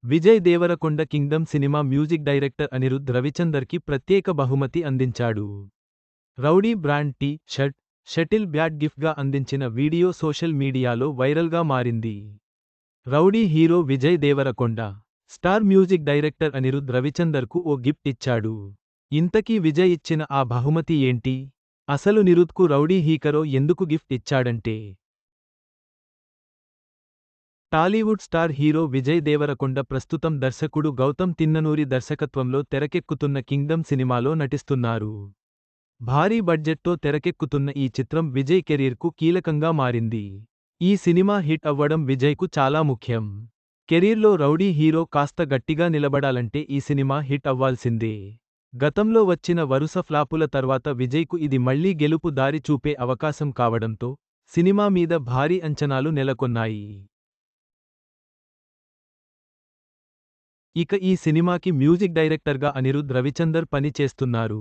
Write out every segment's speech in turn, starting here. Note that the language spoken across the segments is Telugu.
విజయ్ దేవరకొండ కింగ్డమ్ సినిమా మ్యూజిక్ డైరెక్టర్ అనిరుద్ధ్ రవిచందర్కి ప్రత్యేక బహుమతి అందించాడు. Rowdy brand T shirt, shuttle bat గిఫ్ట్గా అందించిన వీడియో సోషల్ మీడియాలో వైరల్గా మారింది. Rowdy hero Vijay Devarakonda, star music director Anirudh రవిచందర్కు ఓ గిఫ్ట్ ఇచ్చాడు. ఇంతకీ విజయ్ ఇచ్చిన ఆ బహుమతి ఏంటి? అసలు నిరుద్కు రౌడీ హీకరో ఎందుకు గిఫ్ట్ ఇచ్చాడంటే, టాలీవుడ్ స్టార్ హీరో విజయ్ దేవరకొండ ప్రస్తుతం దర్శకుడు గౌతమ్ తిన్ననూరి దర్శకత్వంలో తెరకెక్కుతున్న కింగ్డమ్ సినిమాలో నటిస్తున్నారు. భారీ బడ్జెట్తో తెరకెక్కుతున్న ఈ చిత్రం విజయ్ కెరీర్కు కీలకంగా మారింది. ఈ సినిమా హిట్ అవ్వడం విజయ్కు చాలా ముఖ్యం. కెరీర్లో రౌడీ హీరో కాస్త గట్టిగా నిలబడాలంటే ఈ సినిమా హిట్ అవ్వాల్సిందే. గతంలో వచ్చిన వరుస ఫ్లాపుల తర్వాత విజయ్కు ఇది మళ్లీ గెలుపు దారి చూపే అవకాశం కావడంతో సినిమా మీద భారీ అంచనాలు నెలకొన్నాయి. ఇక ఈ సినిమాకి మ్యూజిక్ డైరెక్టర్గా అనిరుద్ధ్ రవిచందర్ పని చేస్తున్నారు.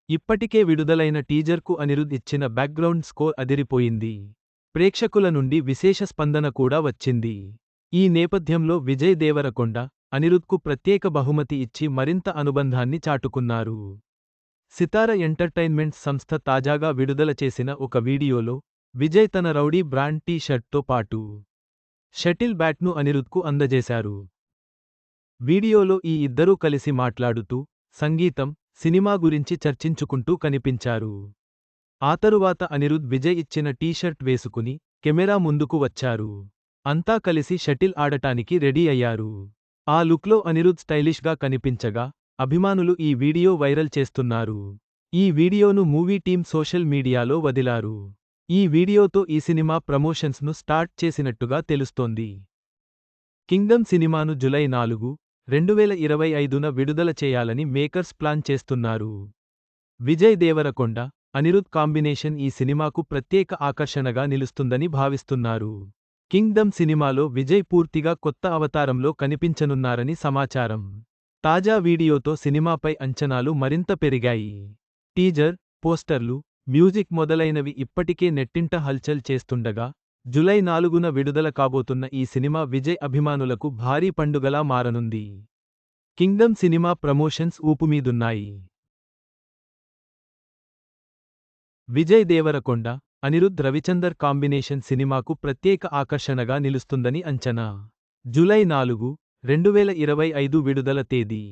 ఇప్పటికే విడుదలైన టీజర్కు అనిరుద్ధ్ ఇచ్చిన బ్యాక్గ్రౌండ్ స్కోర్ అదిరిపోయింది. ప్రేక్షకుల నుండి విశేష స్పందన కూడా వచ్చింది. ఈ నేపథ్యంలో విజయ్ దేవరకొండ, అనిరుధ్కు ప్రత్యేక బహుమతి ఇచ్చి మరింత అనుబంధాన్ని చాటుకున్నారు. సితార ఎంటర్టైన్మెంట్స్ సంస్థ తాజాగా విడుదల చేసిన ఒక వీడియోలో విజయ్ తన రౌడీ బ్రాండ్ టీ షర్ట్తో పాటు షటిల్ బ్యాట్ను అనిరుధ్కు అందజేశారు. వీడియోలో ఈ ఇద్దరూ కలిసి మాట్లాడుతూ, సంగీతం, సినిమా గురించి చర్చించుకుంటూ కనిపించారు. ఆ తరువాత అనిరుద్ధ్ విజయ్ ఇచ్చిన టీ-షర్ట్ వేసుకుని కెమెరా ముందుకు వచ్చారు. అంతా కలిసి షటిల్ ఆడటానికి రెడీ అయ్యారు. ఆ లుక్లో అనిరుద్ధ్ స్టైలిష్గా కనిపించగా, అభిమానులు ఈ వీడియో వైరల్ చేస్తున్నారు. ఈ వీడియోను మూవీ టీమ్ సోషల్ మీడియాలో వదిలారు. ఈ వీడియోతో ఈ సినిమా ప్రమోషన్స్ను స్టార్ట్ చేసినట్టుగా తెలుస్తోంది. కింగ్డమ్ సినిమాను జూలై 4, 2025న విడుదల చేయాలని మేకర్స్ ప్లాన్ చేస్తున్నారు. విజయ్ దేవరకొండ, అనిరుద్ధ్ కాంబినేషన్ ఈ సినిమాకు ప్రత్యేక ఆకర్షణగా నిలుస్తుందని భావిస్తున్నారు. కింగ్డమ్ సినిమాలో విజయ్ పూర్తిగా కొత్త అవతారంలో కనిపించనున్నారని సమాచారం. తాజా వీడియోతో సినిమాపై అంచనాలు మరింత పెరిగాయి. టీజర్, పోస్టర్లు, మ్యూజిక్ మొదలైనవి ఇప్పటికే నెట్టింట హల్చల్ చేస్తుండగా, జూలై 4న విడుదల కాబోతున్న ఈ సినిమా విజయ్ అభిమానులకు భారీ పండుగలా మారనుంది. కింగ్డమ్ సినిమా ప్రమోషన్స్ ఊపుమీదున్నాయి. విజయ్ దేవరకొండ, అనిరుద్ధ్ రవిచందర్ కాంబినేషన్ సినిమాకు ప్రత్యేక ఆకర్షణగా నిలుస్తుందని అంచనా. జూలై 4, 2025 విడుదల తేదీ.